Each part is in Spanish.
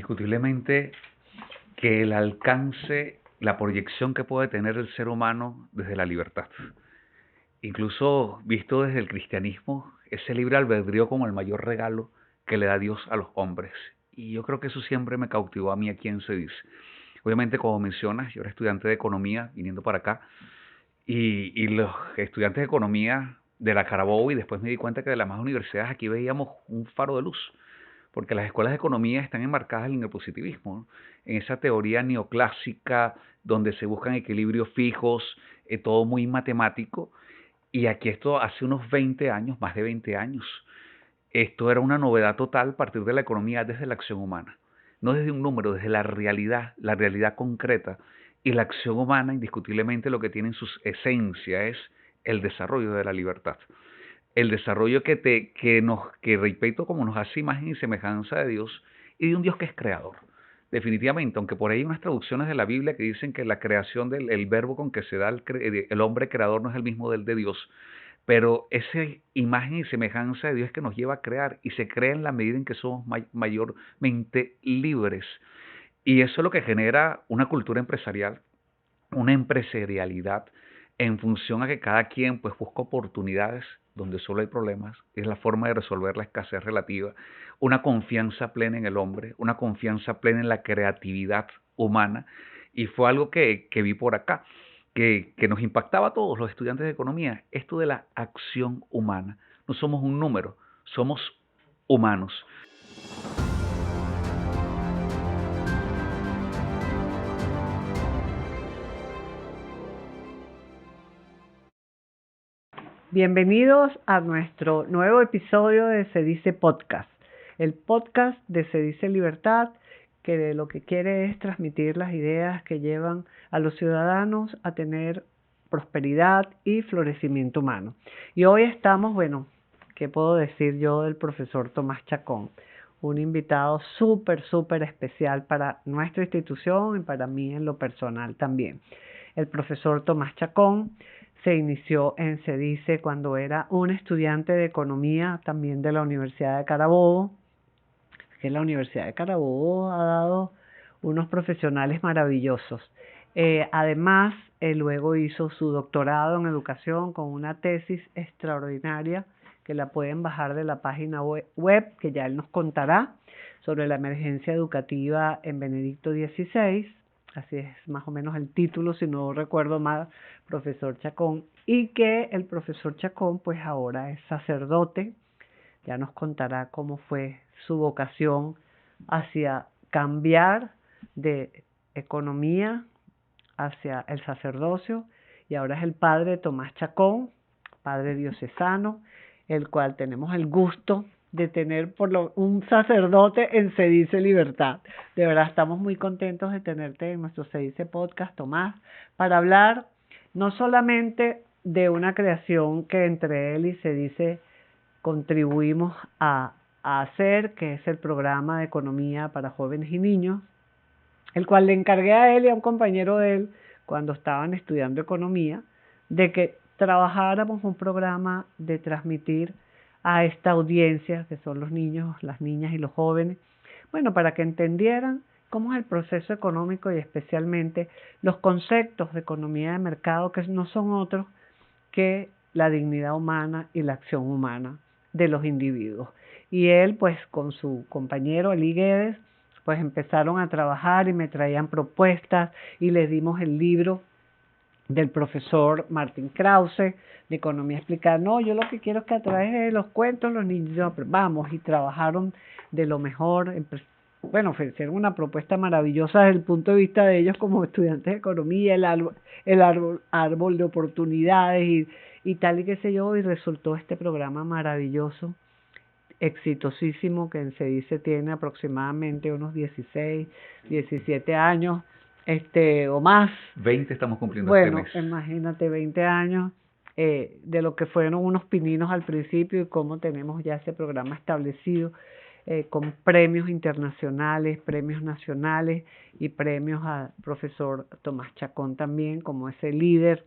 indiscutiblemente que el alcance, la proyección que puede tener el ser humano desde la libertad. Incluso visto desde el cristianismo, ese libre albedrío como el mayor regalo que le da Dios a los hombres. Y yo creo que eso siempre me cautivó a mí aquí en CEDIS. Obviamente, como mencionas, yo era estudiante de economía viniendo para acá y los estudiantes de economía de la Carabobo y después me di cuenta que de las más universidades aquí veíamos un faro de luz, porque las escuelas de economía están enmarcadas en el positivismo, ¿no? En esa teoría neoclásica donde se buscan equilibrios fijos, todo muy matemático, y aquí esto hace unos 20 años, más de 20 años, esto era una novedad total partir de la economía desde la acción humana, no desde un número, desde la realidad concreta. Y la acción humana, indiscutiblemente, lo que tiene en su esencia es el desarrollo de la libertad. El desarrollo que repito, como nos hace imagen y semejanza de Dios y de un Dios que es creador. Definitivamente, aunque por ahí hay unas traducciones de la Biblia que dicen que la creación del el verbo con que se da el hombre creador no es el mismo del de Dios, pero esa imagen y semejanza de Dios es que nos lleva a crear y se crea en la medida en que somos mayormente libres. Y eso es lo que genera una cultura empresarial, una empresarialidad en función a que cada quien pues busca oportunidades donde solo hay problemas, es la forma de resolver la escasez relativa, una confianza plena en el hombre, una confianza plena en la creatividad humana, y fue algo que vi por acá, que nos impactaba a todos los estudiantes de economía, esto de la acción humana. No somos un número, somos humanos. Bienvenidos a nuestro nuevo episodio de Se Dice Podcast, el podcast de Se Dice Libertad, que lo que quiere es transmitir las ideas que llevan a los ciudadanos a tener prosperidad y florecimiento humano. Y hoy estamos, ¿qué puedo decir yo del profesor Tomás Chacón? Un invitado súper especial para nuestra institución y para mí en lo personal también. El profesor Tomás Chacón se inició en CEDICE cuando era un estudiante de economía también de la Universidad de Carabobo, que la Universidad de Carabobo ha dado unos profesionales maravillosos. Además, luego hizo su doctorado en educación con una tesis extraordinaria que la pueden bajar de la página web, que ya él nos contará, sobre la emergencia educativa en Benedicto XVI. Así es más o menos el título, si no recuerdo mal, profesor Chacón, y que el profesor Chacón pues ahora es sacerdote. Ya nos contará cómo fue su vocación hacia cambiar de economía hacia el sacerdocio, y ahora es el padre Tomás Chacón, padre diocesano, el cual tenemos el gusto de tener un sacerdote en Se Dice Libertad. De verdad estamos muy contentos de tenerte en nuestro Se Dice Podcast, Tomás, para hablar no solamente de una creación que entre él y Se Dice contribuimos a hacer, que es el programa de economía para jóvenes y niños, el cual le encargué a él y a un compañero de él, cuando estaban estudiando economía, de que trabajáramos un programa de transmitir a esta audiencia, que son los niños, las niñas y los jóvenes, para que entendieran cómo es el proceso económico y especialmente los conceptos de economía de mercado, que no son otros que la dignidad humana y la acción humana de los individuos. Y él, pues, con su compañero Eli Guedes, pues empezaron a trabajar y me traían propuestas y les dimos el libro del profesor Martin Krause de Economía Explicada. No, yo lo que quiero es que a través de los cuentos los niños, vamos, y trabajaron de lo mejor. Ofrecieron una propuesta maravillosa desde el punto de vista de ellos como estudiantes de economía, árbol de oportunidades y tal y qué sé yo, y resultó este programa maravilloso, exitosísimo, que en CEDICE tiene aproximadamente unos 16, 17 años, o más. 20 estamos cumpliendo este mes. Imagínate, 20 años de lo que fueron unos pininos al principio y cómo tenemos ya ese programa establecido, con premios internacionales, premios nacionales y premios al profesor Tomás Chacón también como ese líder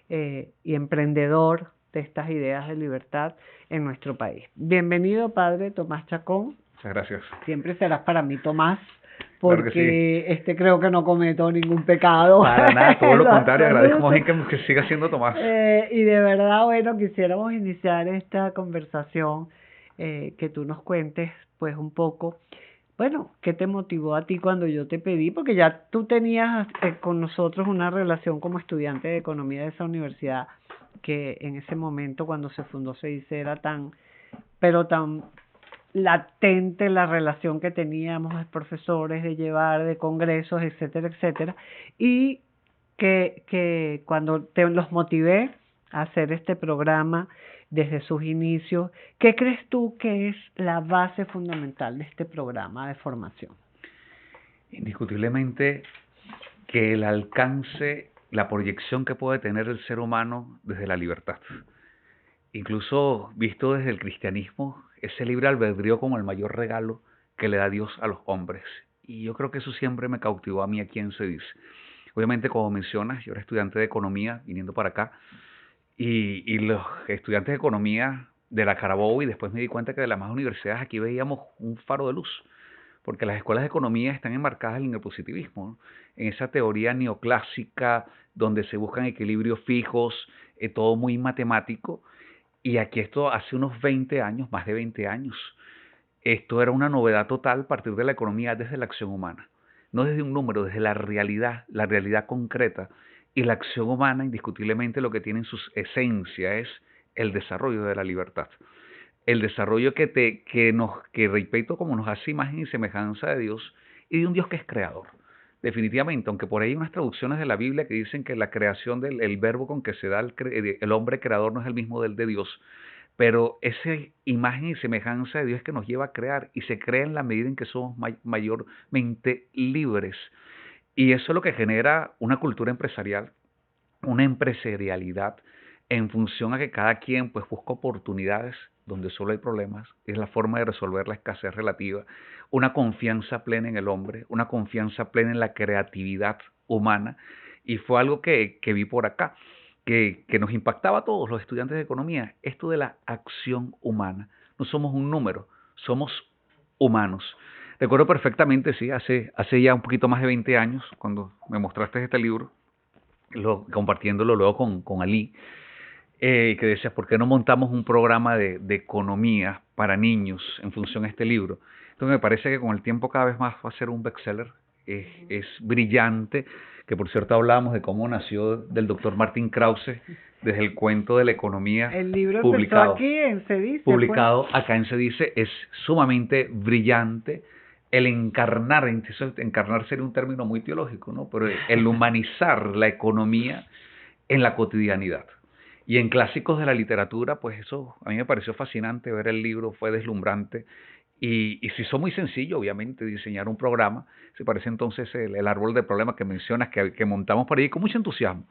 y emprendedor de estas ideas de libertad en nuestro país. Bienvenido, padre Tomás Chacón. Muchas gracias. Siempre serás para mí Tomás, Claro que sí. porque creo que no cometo ningún pecado. Para nada, todo en lo lo contrario, agradezco absoluto. más bien que siga siendo Tomás. Y de verdad, bueno, quisiéramos iniciar esta conversación, que tú nos cuentes, pues, un poco, bueno, ¿qué te motivó a ti cuando yo te pedí? Porque ya tú tenías con nosotros una relación como estudiante de economía de esa universidad, que en ese momento, cuando se fundó, se dice, era pero tan latente la relación que teníamos de profesores, de llevar, de congresos, etcétera, etcétera, y que cuando los motivé a hacer este programa desde sus inicios, ¿qué crees tú que es la base fundamental de este programa de formación? Indiscutiblemente que el alcance, la proyección que puede tener el ser humano desde la libertad. Incluso visto desde el cristianismo, ese libre albedrío como el mayor regalo que le da Dios a los hombres. Y yo creo que eso siempre me cautivó a mí aquí en Cediz. Obviamente, como mencionas, yo era estudiante de economía viniendo para acá y los estudiantes de economía de la Carabobo y después me di cuenta que de las más universidades aquí veíamos un faro de luz, porque las escuelas de economía están enmarcadas en el neopositivismo, ¿no? En esa teoría neoclásica donde se buscan equilibrios fijos, todo muy matemático, y aquí esto hace unos 20 años, más de 20 años, esto era una novedad total a partir de la economía desde la acción humana. No desde un número, desde la realidad concreta. Y la acción humana, indiscutiblemente, lo que tiene en su esencia es el desarrollo de la libertad. El desarrollo que repito, como nos hace imagen y semejanza de Dios y de un Dios que es creador. Definitivamente, aunque por ahí hay unas traducciones de la Biblia que dicen que la creación del el verbo con que se da el hombre creador no es el mismo del de Dios, pero esa imagen y semejanza de Dios que nos lleva a crear y se crea en la medida en que somos mayormente libres. Y eso es lo que genera una cultura empresarial, una empresarialidad en función a que cada quien pues busca oportunidades donde solo hay problemas, es la forma de resolver la escasez relativa, una confianza plena en el hombre, una confianza plena en la creatividad humana, y fue algo que vi por acá, que nos impactaba a todos los estudiantes de economía, esto de la acción humana. No somos un número, somos humanos. Recuerdo perfectamente, sí, hace ya un poquito más de 20 años, cuando me mostraste este libro, compartiéndolo luego con Ali, que decías, ¿por qué no montamos un programa de economía para niños en función a este libro? Entonces me parece que con el tiempo cada vez más va a ser un bestseller, es brillante, que por cierto hablábamos de cómo nació del doctor Martin Krause, desde el cuento de la economía El libro empezó publicado, aquí en Cedice, pues. publicado acá en Se Dice, es sumamente brillante. El encarnar, encarnar sería un término muy teológico, ¿no? Pero el humanizar la economía en la cotidianidad. Y en clásicos de la literatura, pues eso a mí me pareció fascinante ver el libro, fue deslumbrante. Y se hizo muy sencillo, obviamente, diseñar un programa. Se parece entonces el árbol de problemas que mencionas, que montamos por ahí con mucho entusiasmo.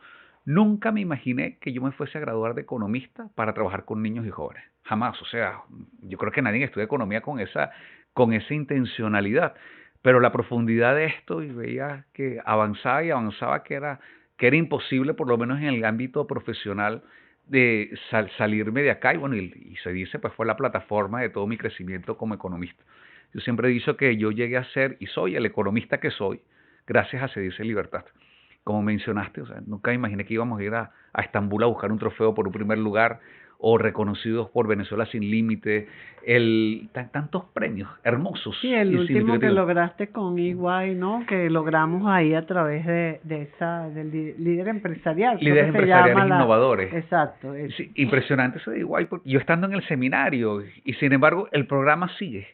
Nunca me imaginé que yo me fuese a graduar de economista para trabajar con niños y jóvenes. Jamás. O sea, yo creo que nadie estudia economía con esa intencionalidad. Pero la profundidad de esto, y veía que avanzaba y avanzaba, que era imposible, por lo menos en el ámbito profesional, de salirme de acá. Y bueno, y se dice, pues fue la plataforma de todo mi crecimiento como economista. Yo siempre he dicho que yo llegué a ser y soy el economista que soy gracias a Se Dice Libertad. Como mencionaste, o sea, nunca imaginé que íbamos a ir a Estambul a buscar un trofeo por un primer lugar, o reconocidos por Venezuela Sin Límite, tantos premios hermosos Sí, el y último que significativos. lograste con EY, ¿no? Que logramos ahí a través del líder empresarial, creo Líderes que se llama empresariales innovadores. Exacto, eso. Sí, impresionante eso de igual, porque yo estando en el seminario y sin embargo el programa sigue.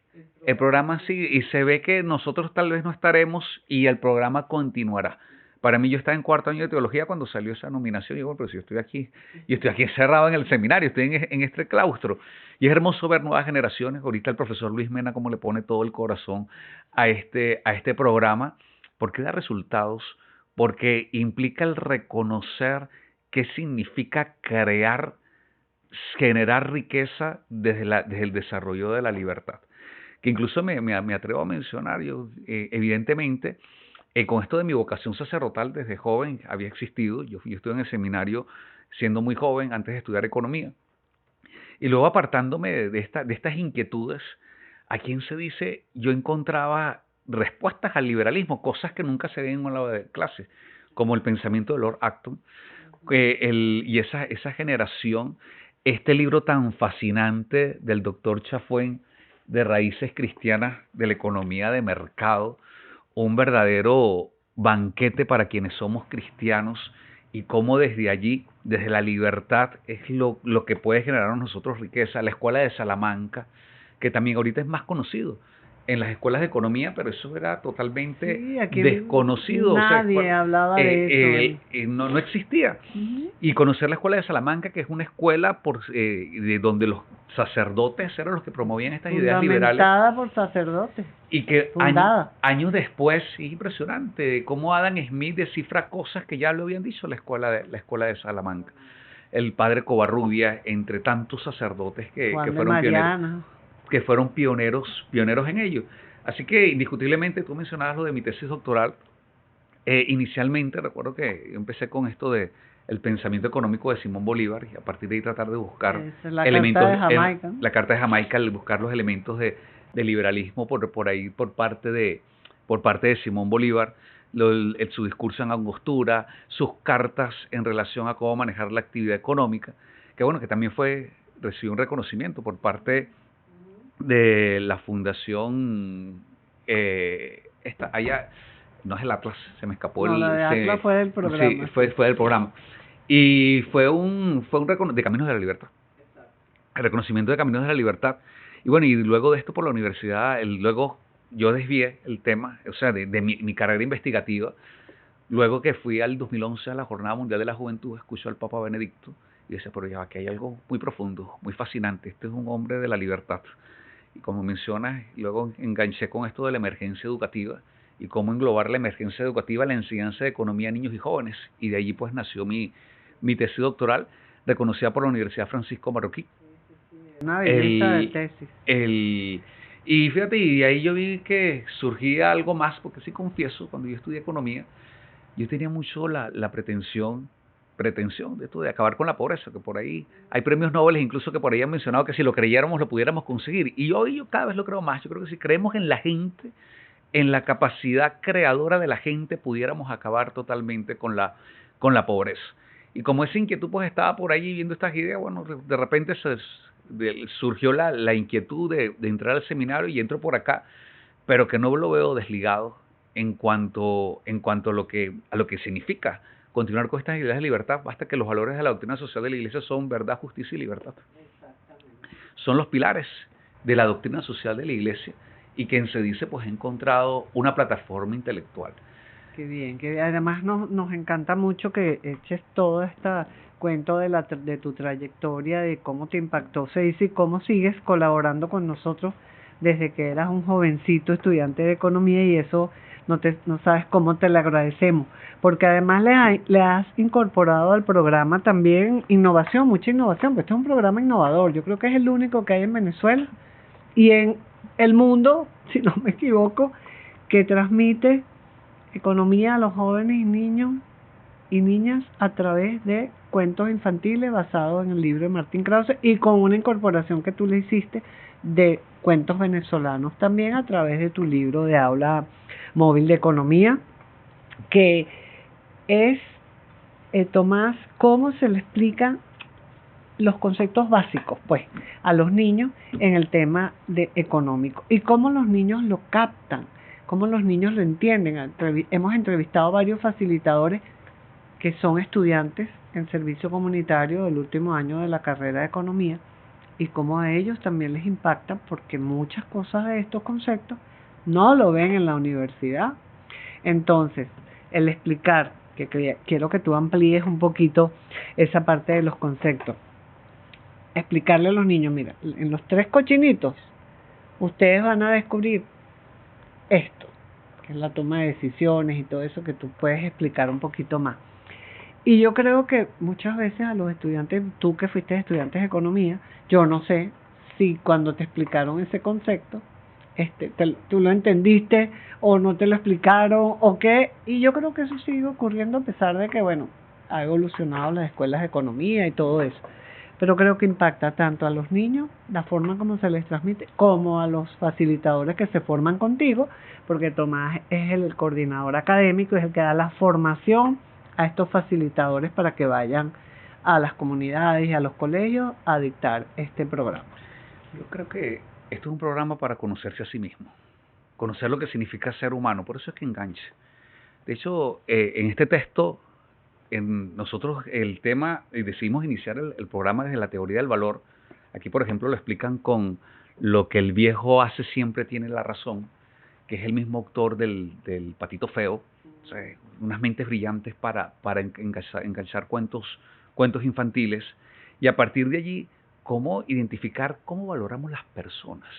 El programa sigue y se ve que nosotros tal vez no estaremos y el programa continuará. Para mí, yo estaba en cuarto año de teología cuando salió esa nominación y digo, pero si yo estoy aquí encerrado en el seminario, estoy en este claustro. Y es hermoso ver nuevas generaciones. Ahorita el profesor Luis Mena como le pone todo el corazón a este programa, porque da resultados, porque implica el reconocer qué significa crear, generar riqueza desde el desarrollo de la libertad. Que incluso me atrevo a mencionar, yo evidentemente, con esto de mi vocación sacerdotal desde joven había existido, yo estuve en el seminario siendo muy joven antes de estudiar economía, y luego apartándome de estas inquietudes, ¿a quién se dice? Yo encontraba respuestas al liberalismo, cosas que nunca se ven en la clase, como el pensamiento de Lord Acton, y esa generación, este libro tan fascinante del doctor Chafuen, de Raíces Cristianas de la Economía de Mercado, un verdadero banquete para quienes somos cristianos, y cómo desde allí, desde la libertad, es lo que puede generar a nosotros riqueza. La Escuela de Salamanca, que también ahorita es más conocido en las escuelas de economía, pero eso era totalmente Sí, aquí desconocido, o sea, nadie hablaba de eso. no existía. Ujú. Y conocer la Escuela de Salamanca, que es una escuela de donde los sacerdotes eran los que promovían estas ideas liberales, Fundamentada por sacerdotes, y que fundada. años después, es impresionante cómo Adam Smith descifra cosas que ya lo habían dicho la escuela de Salamanca. El padre Covarrubia, entre tantos sacerdotes Juan de Mariana. que fueron pioneros en ello. Así que indiscutiblemente tú mencionabas lo de mi tesis doctoral. Inicialmente recuerdo que yo empecé con esto de el pensamiento económico de Simón Bolívar, y a partir de ahí tratar de buscar Esa es la elementos, Carta de Jamaica. la Carta de Jamaica, el buscar los elementos de liberalismo por ahí por parte de Simón Bolívar, su discurso en Angostura, sus cartas en relación a cómo manejar la actividad económica, que bueno, que también recibió un reconocimiento por parte de la fundación, allá, no es el Atlas, se me escapó No, la de Atlas fue del programa. Sí, fue del programa. Y fue un de Caminos de la Libertad. El reconocimiento de Caminos de la Libertad. Y bueno, y luego de esto por la universidad, luego yo desvié el tema, o sea, de mi carrera investigativa. Luego que fui al 2011 a la Jornada Mundial de la Juventud, escucho al Papa Benedicto y decía, pero ya aquí hay algo muy profundo, muy fascinante. Este es un hombre de la libertad. Y como mencionas, luego enganché con esto de la emergencia educativa y cómo englobar la emergencia educativa en la enseñanza de economía a niños y jóvenes. Y de allí pues nació mi tesis doctoral, reconocida por la Universidad Francisco Marroquí. Una belleza de tesis. Y fíjate, y de ahí yo vi que surgía algo más, porque sí confieso, cuando yo estudié economía, yo tenía mucho la pretensión de esto de acabar con la pobreza, que por ahí hay premios Nobel incluso que por ahí han mencionado que si lo creyéramos lo pudiéramos conseguir. Y yo cada vez lo creo más. Yo creo que si creemos en la gente, en la capacidad creadora de la gente, pudiéramos acabar totalmente con la pobreza. Y como esa inquietud pues estaba por allí viendo estas ideas, bueno, de repente surgió la inquietud de entrar al seminario, y entro por acá, pero que no lo veo desligado en cuanto a lo que significa continuar con estas ideas de libertad. Basta que los valores de la doctrina social de la Iglesia son verdad, justicia y libertad. Son los pilares de la doctrina social de la Iglesia, y que en Se Dice pues he encontrado una plataforma intelectual. Qué bien, que además nos encanta mucho que eches todo este cuento de tu trayectoria, de cómo te impactó Se Dice y cómo sigues colaborando con nosotros desde que eras un jovencito estudiante de economía, y eso no sabes cómo te lo agradecemos, porque además le has incorporado al programa también innovación, mucha innovación, pues este es un programa innovador. Yo creo que es el único que hay en Venezuela y en el mundo, si no me equivoco, que transmite economía a los jóvenes y niños y niñas a través de cuentos infantiles basados en el libro de Martín Krause, y con una incorporación que tú le hiciste de cuentos venezolanos también a través de tu libro de aula móvil de economía, que es, Tomás, cómo se le explican los conceptos básicos pues a los niños en el tema de económico, y cómo los niños lo captan, cómo los niños lo entienden. Hemos entrevistado a varios facilitadores que son estudiantes en servicio comunitario del último año de la carrera de economía, y cómo a ellos también les impacta, porque muchas cosas de estos conceptos no lo ven en la universidad. Entonces, el explicar, que quiero que tú amplíes un poquito esa parte de los conceptos, explicarle a los niños, mira, en los 3 cochinitos ustedes van a descubrir esto, que es la toma de decisiones y todo eso, que tú puedes explicar un poquito más. Y yo creo que muchas veces a los estudiantes, tú que fuiste estudiante de economía, yo no sé si cuando te explicaron ese concepto, tú lo entendiste o no te lo explicaron o qué, y yo creo que eso sigue ocurriendo a pesar de que, bueno, ha evolucionado las escuelas de economía y todo eso. pero creo que impacta tanto a los niños, la forma como se les transmite, como a los facilitadores que se forman contigo, porque Tomás es el coordinador académico, es el que da la formación a estos facilitadores para que vayan a las comunidades y a los colegios a dictar este programa. Yo creo que esto es un programa para conocerse a sí mismo, conocer lo que significa ser humano, por eso es que engancha. De hecho, en este texto, nosotros el tema, decidimos iniciar el programa desde la teoría del valor. Aquí, por ejemplo, lo explican con lo que el viejo hace siempre tiene la razón, que es el mismo autor del Patito Feo. O sea, unas mentes brillantes para enganchar cuentos infantiles. Y a partir de allí, cómo identificar, cómo valoramos las personas.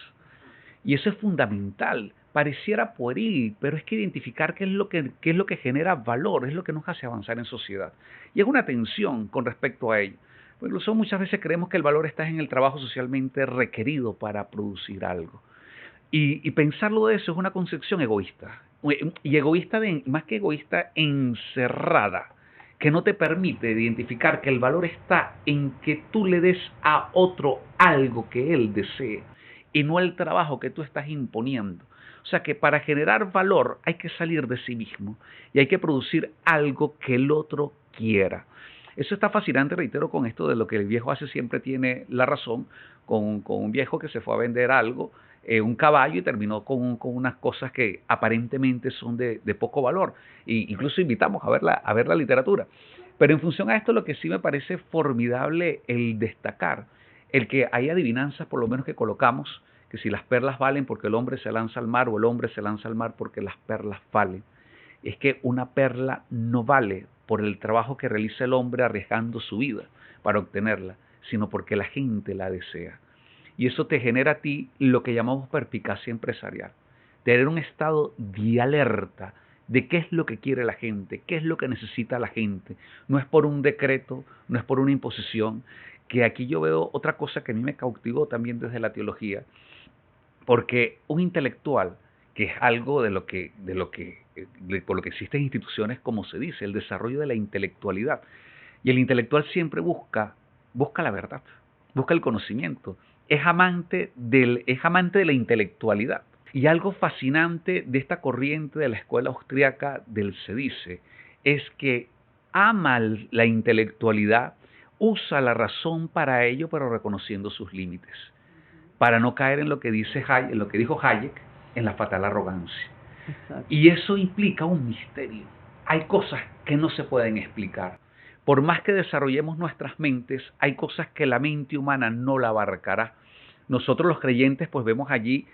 Y eso es fundamental. Pareciera pueril, pero es que identificar qué es lo que genera valor, es lo que nos hace avanzar en sociedad. Y es una tensión con respecto a ello. Pues incluso muchas veces creemos que el valor está en el trabajo socialmente requerido para producir algo. Y pensarlo de eso es una concepción egoísta. Y egoísta, más que egoísta, encerrada, que no te permite identificar que el valor está en que tú le des a otro algo que él desee y no el trabajo que tú estás imponiendo. O sea que para generar valor hay que salir de sí mismo y hay que producir algo que el otro quiera. Eso está fascinante, reitero, con esto de lo que el viejo hace siempre tiene la razón, con un viejo que se fue a vender algo, un caballo, y terminó con unas cosas que aparentemente son de poco valor. Incluso invitamos a ver la literatura. Pero en función a esto, lo que sí me parece formidable el destacar, el que hay adivinanzas, por lo menos que colocamos, que si las perlas valen porque el hombre se lanza al mar, o el hombre se lanza al mar porque las perlas valen. Es que una perla no vale por el trabajo que realiza el hombre arriesgando su vida para obtenerla, sino porque la gente la desea. Y eso te genera a ti lo que llamamos perspicacia empresarial. Tener un estado de alerta de qué es lo que quiere la gente, qué es lo que necesita la gente. No es por un decreto, no es por una imposición, que aquí yo veo otra cosa que a mí me cautivó también desde la teología, porque un intelectual, que es algo por lo que existen instituciones, como se dice, el desarrollo de la intelectualidad. Y el intelectual siempre busca la verdad, busca el conocimiento, es amante de la intelectualidad. Y algo fascinante de esta corriente de la escuela austriaca del Se dice es que ama la intelectualidad, usa la razón para ello, pero reconociendo sus límites, para no caer en lo que dijo Hayek, en la fatal arrogancia. Exacto. Y eso implica un misterio. Hay cosas que no se pueden explicar. Por más que desarrollemos nuestras mentes, hay cosas que la mente humana no la abarcará. Nosotros los creyentes pues vemos allí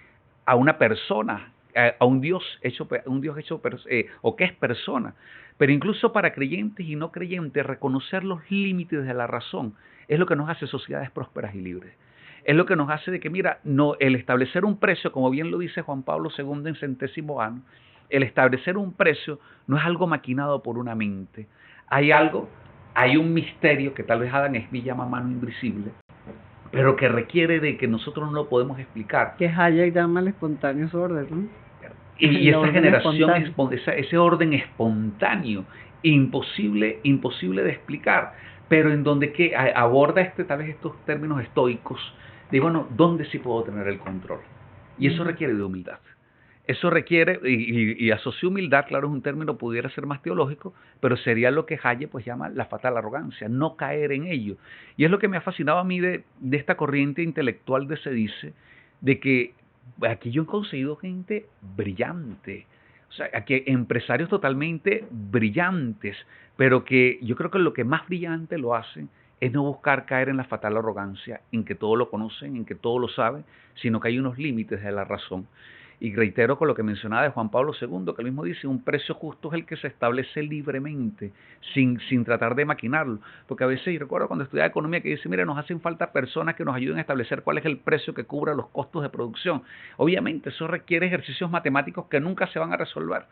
a una persona, a un Dios hecho o que es persona. Pero incluso para creyentes y no creyentes, reconocer los límites de la razón es lo que nos hace sociedades prósperas y libres. Es lo que nos hace de que, mira, no, el establecer un precio, como bien lo dice Juan Pablo II en Centésimo Ano, el establecer un precio no es algo maquinado por una mente. Hay un misterio que tal vez Adam Smith llama mano invisible, pero que requiere de que nosotros no lo podemos explicar. Que Hayek llama el espontáneo orden, ¿no? Y esa generación, ese orden espontáneo, imposible de explicar, pero en donde que aborda tal vez estos términos estoicos, de bueno, ¿dónde sí puedo tener el control? Y eso requiere de humildad. Eso requiere, y asocio humildad, claro, es un término, pudiera ser más teológico, pero sería lo que Hayek pues llama la fatal arrogancia, no caer en ello. Y es lo que me ha fascinado a mí de esta corriente intelectual de Se dice, de que aquí yo he conseguido gente brillante, o sea, aquí empresarios totalmente brillantes, pero que yo creo que lo que más brillante lo hacen es no buscar caer en la fatal arrogancia, en que todo lo conocen, en que todo lo saben, sino que hay unos límites de la razón. Y reitero con lo que mencionaba de Juan Pablo II, que él mismo dice, un precio justo es el que se establece libremente, sin tratar de maquinarlo. Porque a veces, y recuerdo cuando estudiaba economía, que dice, mira, nos hacen falta personas que nos ayuden a establecer cuál es el precio que cubra los costos de producción. Obviamente, eso requiere ejercicios matemáticos que nunca se van a resolver,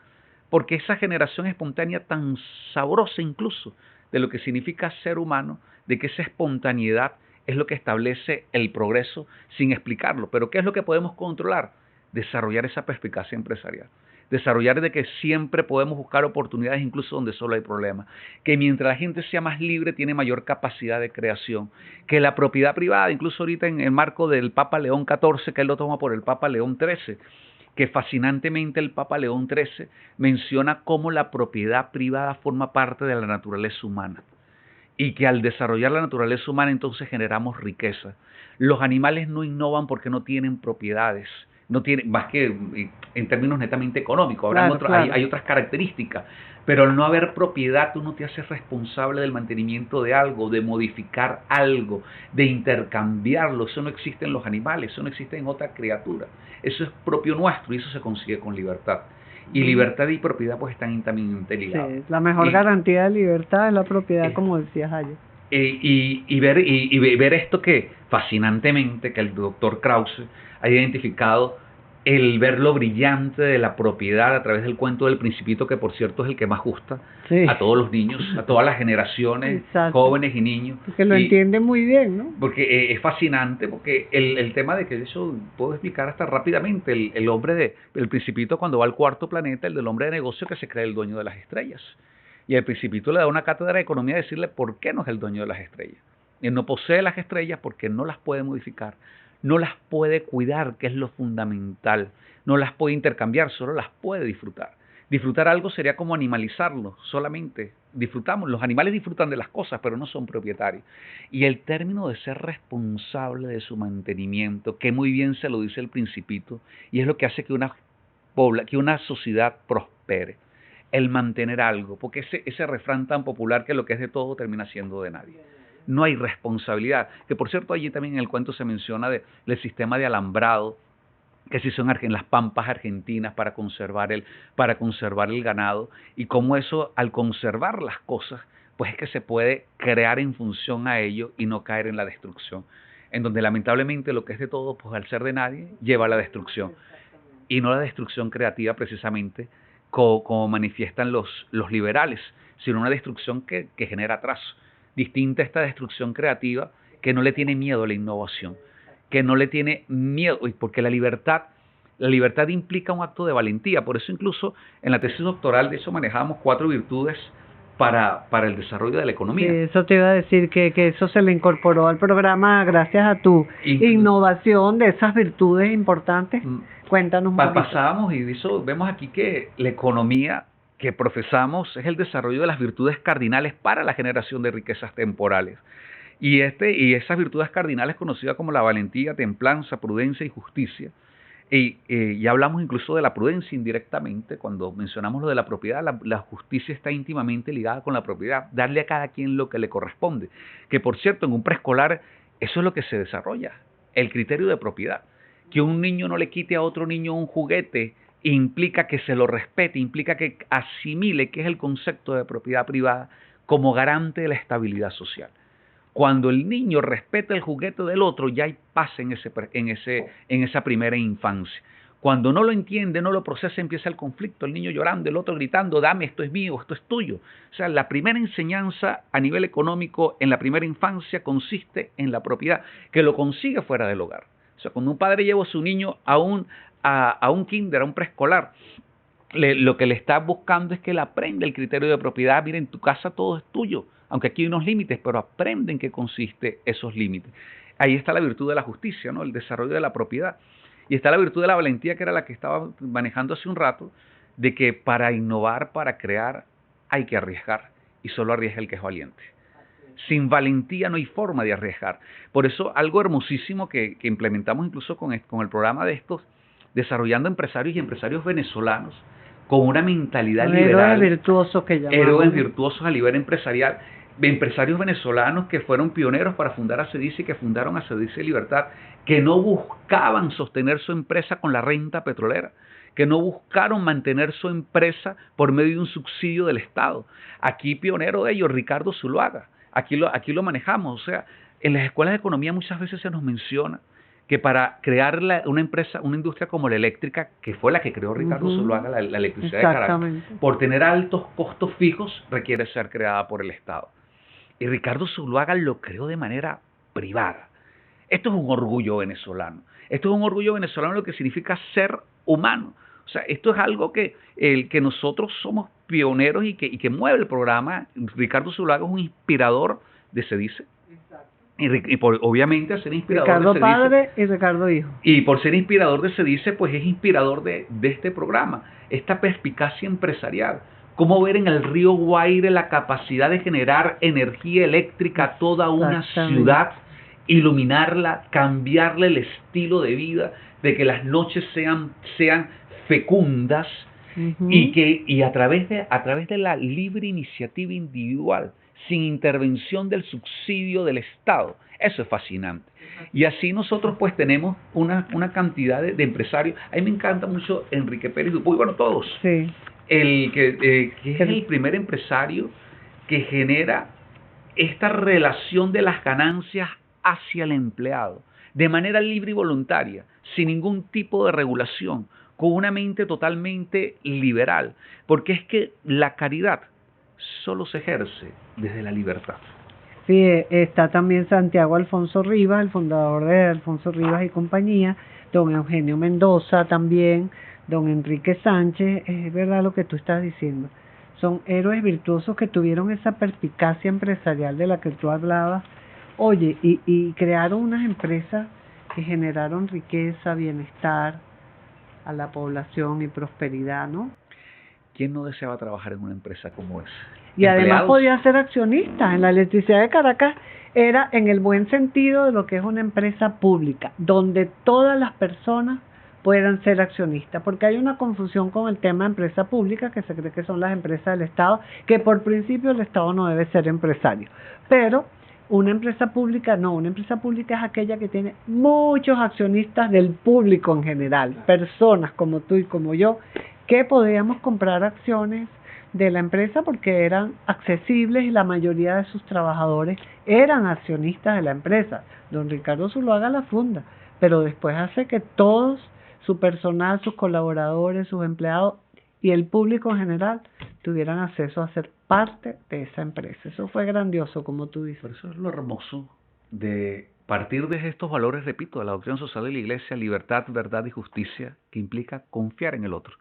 porque esa generación espontánea tan sabrosa incluso de lo que significa ser humano, de que esa espontaneidad es lo que establece el progreso sin explicarlo. Pero ¿qué es lo que podemos controlar? Desarrollar esa perspicacia empresarial, desarrollar de que siempre podemos buscar oportunidades incluso donde solo hay problemas, que mientras la gente sea más libre tiene mayor capacidad de creación, que la propiedad privada, incluso ahorita en el marco del Papa León XIV, que él lo toma por el Papa León XIII, que fascinantemente el Papa León XIII menciona cómo la propiedad privada forma parte de la naturaleza humana y que al desarrollar la naturaleza humana entonces generamos riqueza. Los animales no innovan porque no tienen propiedades, no tienen, más que en términos netamente económicos, hay otras características, pero al no haber propiedad tú no te haces responsable del mantenimiento de algo, de modificar algo, de intercambiarlo. Eso no existe en los animales, eso no existe en otra criatura, eso es propio nuestro y eso se consigue con libertad. Y libertad y propiedad pues están íntimamente ligados. Sí, la mejor garantía de libertad es la propiedad, como decías ayer. Y ver esto que fascinantemente que el doctor Krause ha identificado, el ver lo brillante de la propiedad a través del cuento del Principito, que por cierto es el que más gusta a todos los niños, a todas las generaciones, jóvenes y niños. Porque lo entiende muy bien, ¿no? Porque es fascinante, porque el tema de que eso puedo explicar hasta rápidamente, el hombre el Principito cuando va al cuarto planeta, el del hombre de negocio que se cree el dueño de las estrellas. Y el Principito le da una cátedra de economía a decirle por qué no es el dueño de las estrellas. Él no posee las estrellas porque no las puede modificar, no las puede cuidar, que es lo fundamental, no las puede intercambiar, solo las puede disfrutar. Disfrutar algo sería como animalizarlo, solamente disfrutamos. Los animales disfrutan de las cosas, pero no son propietarios. Y el término de ser responsable de su mantenimiento, que muy bien se lo dice el Principito, y es lo que hace que una sociedad prospere. El mantener algo, porque ese refrán tan popular que lo que es de todo termina siendo de nadie. No hay responsabilidad, que por cierto allí también en el cuento se menciona del sistema de alambrado que se hizo en las pampas argentinas para conservar el ganado, y cómo eso al conservar las cosas pues es que se puede crear en función a ello y no caer en la destrucción, en donde lamentablemente lo que es de todo pues al ser de nadie lleva a la destrucción, y no la destrucción creativa precisamente como manifiestan los liberales, sino una destrucción que genera atraso. Distinta esta destrucción creativa que no le tiene miedo a la innovación, que no le tiene miedo, porque la libertad implica un acto de valentía. Por eso incluso en la tesis doctoral de eso manejábamos 4 virtudes para el desarrollo de la economía. Sí, eso te iba a decir, que eso se le incorporó al programa gracias a tu innovación de esas virtudes importantes. Cuéntanos un poquito. Pasábamos y eso, vemos aquí que la economía que profesamos es el desarrollo de las virtudes cardinales para la generación de riquezas temporales. Y esas virtudes cardinales conocidas como la valentía, templanza, prudencia y justicia. Ya hablamos incluso de la prudencia indirectamente cuando mencionamos lo de la propiedad. La justicia está íntimamente ligada con la propiedad, darle a cada quien lo que le corresponde. Que por cierto, en un preescolar eso es lo que se desarrolla, el criterio de propiedad. Que un niño no le quite a otro niño un juguete implica que se lo respete, implica que asimile que es el concepto de propiedad privada como garante de la estabilidad social. Cuando el niño respeta el juguete del otro, ya hay paz en esa primera infancia. Cuando no lo entiende, no lo procesa, empieza el conflicto, el niño llorando, el otro gritando, dame, esto es mío, esto es tuyo. O sea, la primera enseñanza a nivel económico en la primera infancia consiste en la propiedad, que lo consigue fuera del hogar. O sea, cuando un padre lleva a su niño a un kinder, a un preescolar, lo que le está buscando es que él aprenda el criterio de propiedad. Mira, en tu casa todo es tuyo, aunque aquí hay unos límites, pero aprende en qué consiste esos límites. Ahí está la virtud de la justicia, ¿no? El desarrollo de la propiedad. Y está la virtud de la valentía, que era la que estaba manejando hace un rato, de que para innovar, para crear, hay que arriesgar, y solo arriesga el que es valiente. Sin valentía no hay forma de arriesgar. Por eso algo hermosísimo que implementamos incluso con el programa de estos, desarrollando empresarios y empresarios venezolanos con una mentalidad liberal. Héroes virtuosos que llamamos. Héroes virtuosos a nivel empresarial. Empresarios venezolanos que fueron pioneros para fundar ACEDICE y que fundaron ACEDICE Libertad, que no buscaban sostener su empresa con la renta petrolera, que no buscaron mantener su empresa por medio de un subsidio del Estado. Aquí pionero de ellos, Ricardo Zuluaga. Aquí lo manejamos. O sea, en las escuelas de economía muchas veces se nos menciona que para crear una empresa, una industria como la eléctrica, que fue la que creó Ricardo Zuluaga, la electricidad de Caracas, por tener altos costos fijos, requiere ser creada por el Estado. Y Ricardo Zuluaga lo creó de manera privada. Esto es un orgullo venezolano. Esto es un orgullo venezolano, lo que significa ser humano. O sea, esto es algo que nosotros somos pioneros y que mueve el programa. Ricardo Zuluaga es un inspirador de Se Dice. Obviamente, al ser inspirador Ricardo de Se padre Dice, y Ricardo hijo. y por ser inspirador de Se Dice, pues es inspirador de este programa. Esta perspicacia empresarial. Cómo ver en el río Guaire la capacidad de generar energía eléctrica a toda una ciudad, iluminarla, cambiarle el estilo de vida, de que las noches sean fecundas, y a través de la libre iniciativa individual, sin intervención del subsidio del Estado. Eso es fascinante. Y así nosotros pues tenemos una cantidad de empresarios. A mí me encanta mucho Enrique Pérez Dupuy, bueno, todos. Sí. Que es el primer empresario que genera esta relación de las ganancias hacia el empleado, de manera libre y voluntaria, sin ningún tipo de regulación, con una mente totalmente liberal, porque es que la caridad solo se ejerce desde la libertad. Sí, está también Santiago Alfonso Rivas, el fundador de Alfonso Rivas y compañía, don Eugenio Mendoza también, don Enrique Sánchez. Es verdad lo que tú estás diciendo. Son héroes virtuosos que tuvieron esa perspicacia empresarial de la que tú hablabas. Oye, y crearon unas empresas que generaron riqueza, bienestar a la población y prosperidad, ¿no? ¿Quién no deseaba trabajar en una empresa como esa? Y además podía ser accionista. En la Electricidad de Caracas era en el buen sentido de lo que es una empresa pública, donde todas las personas puedan ser accionistas, porque hay una confusión con el tema de empresa pública, que se cree que son las empresas del Estado, que por principio el Estado no debe ser empresario. Pero una empresa pública no, una empresa pública es aquella que tiene muchos accionistas del público en general, personas como tú y como yo, que podíamos comprar acciones de la empresa porque eran accesibles y la mayoría de sus trabajadores eran accionistas de la empresa. Don Ricardo Zuluaga la funda, pero después hace que todos, su personal, sus colaboradores, sus empleados y el público en general tuvieran acceso a ser parte de esa empresa. Eso fue grandioso, como tú dices. Por eso es lo hermoso de partir de estos valores, repito, de la doctrina social de la Iglesia: libertad, verdad y justicia, que implica confiar en el otro.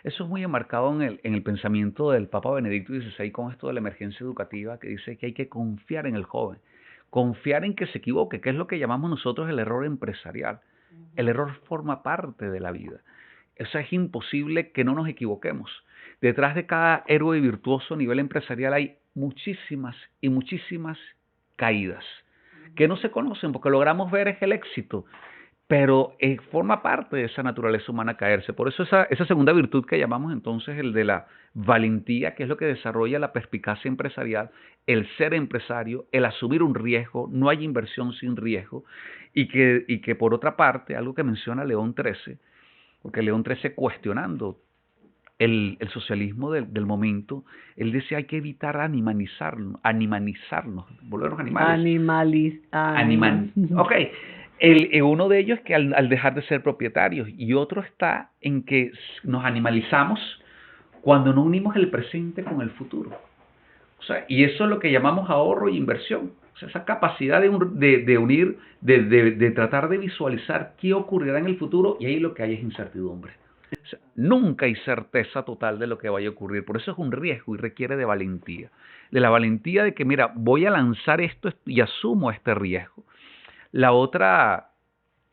Eso es muy enmarcado en el pensamiento del Papa Benedicto XVI con esto de la emergencia educativa, que dice que hay que confiar en el joven, confiar en que se equivoque, que es lo que llamamos nosotros el error empresarial. El error forma parte de la vida. O sea, es imposible que no nos equivoquemos. Detrás de cada héroe virtuoso a nivel empresarial hay muchísimas y muchísimas caídas que no se conocen, porque logramos ver es el éxito, pero forma parte de esa naturaleza humana caerse. Por eso esa segunda virtud que llamamos entonces el de la valentía, que es lo que desarrolla la perspicacia empresarial, el ser empresario, el asumir un riesgo, no hay inversión sin riesgo, y que por otra parte, algo que menciona León XIII, porque León XIII, cuestionando el socialismo del momento, él decía: hay que evitar animalizarnos, volvernos animales. Ok. Uno de ellos es que al dejar de ser propietarios, y otro está en que nos animalizamos cuando no unimos el presente con el futuro. O sea, y eso es lo que llamamos ahorro y inversión. O sea, esa capacidad de unir, de tratar de visualizar qué ocurrirá en el futuro, y ahí lo que hay es incertidumbre. O sea, nunca hay certeza total de lo que vaya a ocurrir. Por eso es un riesgo y requiere de valentía. De la valentía de que, mira, voy a lanzar esto y asumo este riesgo. La otra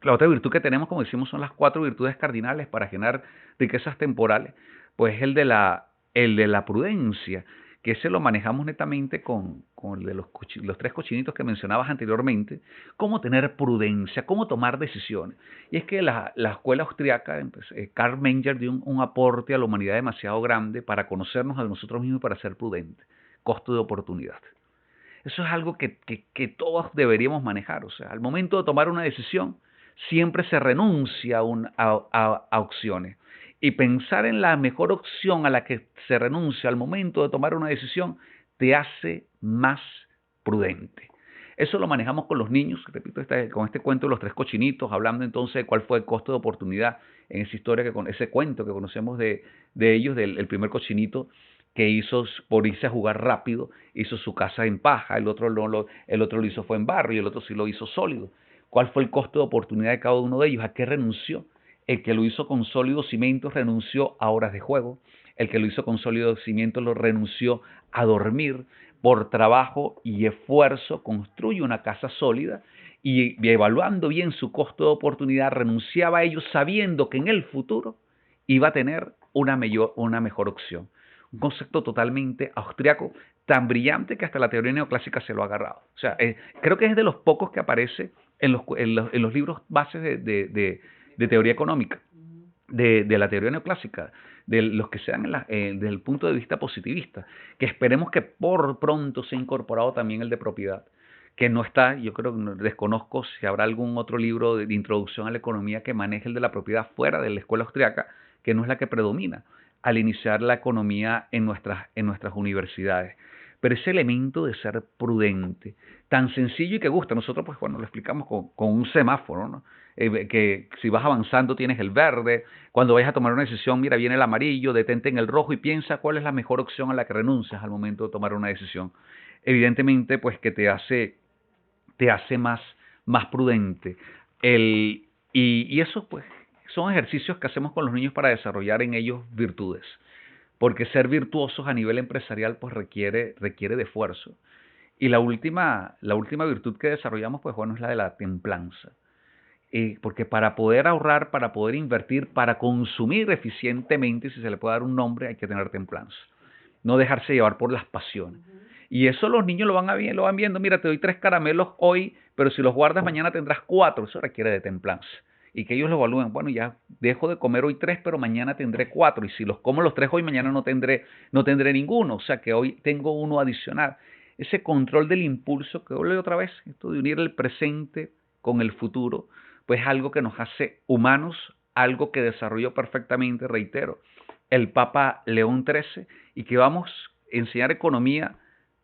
virtud que tenemos, como decimos, son las 4 virtudes cardinales para generar riquezas temporales. Pues el de la prudencia, que ese lo manejamos netamente con el de los 3 cochinitos que mencionabas anteriormente. Cómo tener prudencia, cómo tomar decisiones. Y es que la escuela austriaca, Karl Menger, dio un aporte a la humanidad demasiado grande para conocernos a nosotros mismos y para ser prudentes. Costo de oportunidad. Eso es algo que todos deberíamos manejar. O sea, al momento de tomar una decisión, siempre se renuncia a opciones. Y pensar en la mejor opción a la que se renuncia al momento de tomar una decisión te hace más prudente. Eso lo manejamos con los niños, repito, con este cuento de los 3 cochinitos, hablando entonces de cuál fue el costo de oportunidad en esa historia, ese cuento que conocemos de ellos, del primer cochinito que hizo por irse a jugar rápido, hizo su casa en paja, el otro lo hizo fue en barro y el otro sí lo hizo sólido. ¿Cuál fue el costo de oportunidad de cada uno de ellos? ¿A qué renunció? El que lo hizo con sólidos cimientos renunció a horas de juego. El que lo hizo con sólidos cimientos lo renunció a dormir. Por trabajo y esfuerzo construye una casa sólida y evaluando bien su costo de oportunidad renunciaba a ello sabiendo que en el futuro iba a tener una mejor opción. Un concepto totalmente austriaco, tan brillante que hasta la teoría neoclásica se lo ha agarrado. O sea, creo que es de los pocos que aparece en los libros bases de teoría económica, de la teoría neoclásica, de los que sean desde el punto de vista positivista, que esperemos que por pronto sea incorporado también el de propiedad, que no está, yo creo que desconozco si habrá algún otro libro de introducción a la economía que maneje el de la propiedad fuera de la escuela austriaca, que no es la que predomina al iniciar la economía en nuestras universidades. Pero ese elemento de ser prudente, tan sencillo y que gusta, nosotros pues bueno, lo explicamos con un semáforo, ¿no? Que si vas avanzando tienes el verde, cuando vayas a tomar una decisión, mira, viene el amarillo, detente en el rojo y piensa cuál es la mejor opción a la que renuncias al momento de tomar una decisión. Evidentemente, pues que te hace más prudente. Y eso, pues, son ejercicios que hacemos con los niños para desarrollar en ellos virtudes. Porque ser virtuosos a nivel empresarial, pues, requiere de esfuerzo. Y la última virtud que desarrollamos, pues, bueno, es la de la templanza. Porque para poder ahorrar, para poder invertir, para consumir eficientemente, si se le puede dar un nombre, hay que tener templanza. No dejarse llevar por las pasiones. Y eso los niños lo van viendo. Mira, te doy 3 caramelos hoy, pero si los guardas mañana tendrás 4. Eso requiere de templanza. Y que ellos lo evalúen. Bueno, ya dejo de comer hoy 3, pero mañana tendré 4. Y si los como los 3 hoy, mañana no tendré ninguno. O sea que hoy tengo uno adicional. Ese control del impulso, que vuelve otra vez, esto de unir el presente con el futuro, pues es algo que nos hace humanos, algo que desarrolló perfectamente, reitero, el Papa León XIII, y que vamos a enseñar economía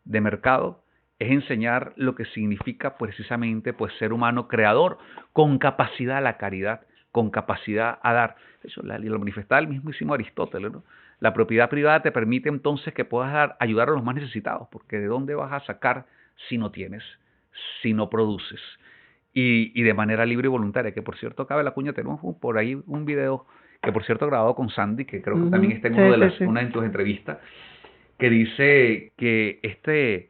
de mercado, es enseñar lo que significa precisamente pues ser humano creador, con capacidad a la caridad, con capacidad a dar. Eso lo manifestaba el mismísimo Aristóteles, ¿no? La propiedad privada te permite entonces que puedas ayudar a los más necesitados, porque ¿de dónde vas a sacar si no tienes, si no produces? Y de manera libre y voluntaria, que por cierto, cabe la cuña, tenemos por ahí un video que por cierto grabado con Sandy, que creo que también está en una de tus entrevistas, que dice que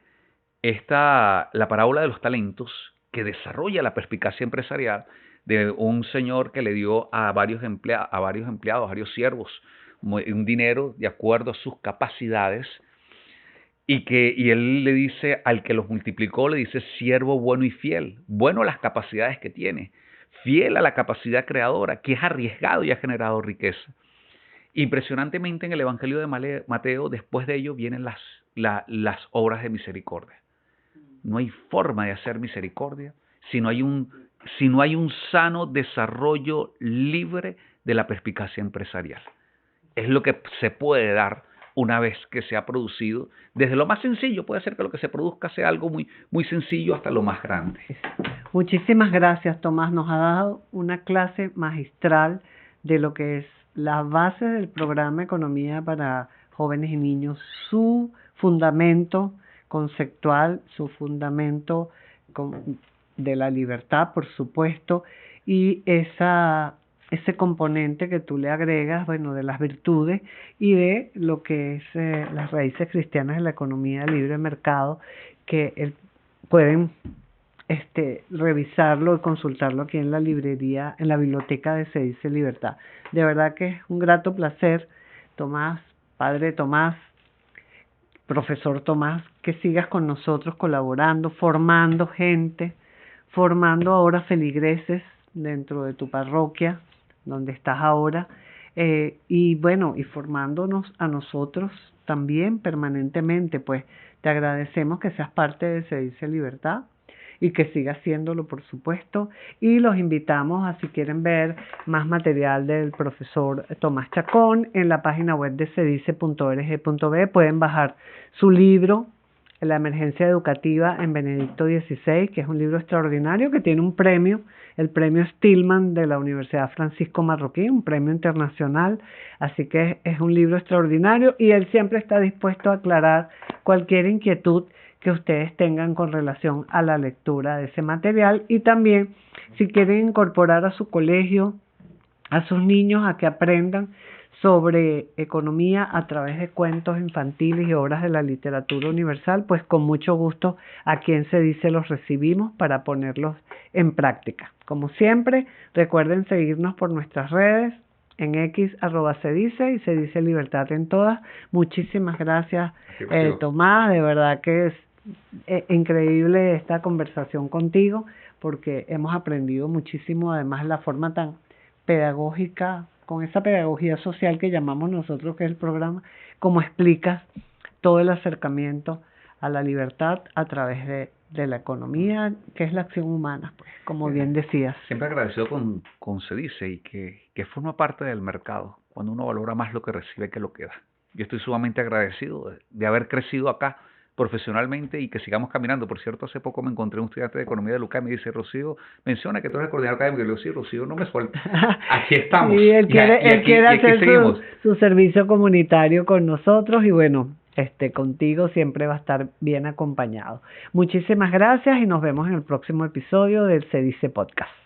la parábola de los talentos, que desarrolla la perspicacia empresarial de un señor que le dio a varios empleados, a varios siervos, un dinero de acuerdo a sus capacidades, y él le dice al que los multiplicó, le dice siervo bueno y fiel, bueno a las capacidades que tiene, fiel a la capacidad creadora, que es arriesgado y ha generado riqueza. Impresionantemente en el Evangelio de Mateo, después de ello vienen las obras de misericordia. No hay forma de hacer misericordia si no hay un sano desarrollo libre de la perspicacia empresarial. Es lo que se puede dar una vez que se ha producido, desde lo más sencillo, puede ser que lo que se produzca sea algo muy, muy sencillo hasta lo más grande. Muchísimas gracias, Tomás. Nos ha dado una clase magistral de lo que es la base del programa Economía para Jóvenes y Niños, su fundamento conceptual, su fundamento de la libertad, por supuesto, y ese componente que tú le agregas, bueno, de las virtudes y de lo que es las raíces cristianas de la economía de libre mercado, que pueden revisarlo y consultarlo aquí en la librería, en la biblioteca de Se Dice Libertad. De verdad que es un grato placer, Tomás, padre Tomás, profesor Tomás, que sigas con nosotros colaborando, formando gente, formando ahora feligreses dentro de tu parroquia, donde estás ahora, y bueno, y formándonos a nosotros también permanentemente. Pues te agradecemos que seas parte de Se Dice Libertad y que sigas haciéndolo, por supuesto, y los invitamos a, si quieren ver más material del profesor Tomás Chacón, en la página web de sedice.org.be pueden bajar su libro La Emergencia Educativa en Benedicto XVI, que es un libro extraordinario que tiene un premio, el premio Stillman de la Universidad Francisco Marroquín, un premio internacional, así que es un libro extraordinario y él siempre está dispuesto a aclarar cualquier inquietud que ustedes tengan con relación a la lectura de ese material, y también si quieren incorporar a su colegio a sus niños a que aprendan sobre economía a través de cuentos infantiles y obras de la literatura universal, pues con mucho gusto aquí en Se Dice los recibimos para ponerlos en práctica. Como siempre, recuerden seguirnos por nuestras redes, en X @se dice y Se Dice Libertad en todas. Muchísimas gracias, Tomás, de verdad que es increíble esta conversación contigo porque hemos aprendido muchísimo, además la forma tan pedagógica, con esa pedagogía social que llamamos nosotros, que es el programa, como explicas todo el acercamiento a la libertad a través de la economía, que es la acción humana, pues, como bien decías. Siempre agradecido con Se Dice y que forma parte del mercado, cuando uno valora más lo que recibe que lo que da. Yo estoy sumamente agradecido de haber crecido acá profesionalmente y que sigamos caminando. Por cierto, hace poco me encontré un estudiante de economía de Lucas y me dice, Rocío, menciona que tú eres el coordinador académico. Y le digo, sí, Rocío, no me suelta. Aquí estamos. Sí, él quiere hacer su servicio comunitario con nosotros y bueno, contigo siempre va a estar bien acompañado. Muchísimas gracias y nos vemos en el próximo episodio del Se Dice Podcast.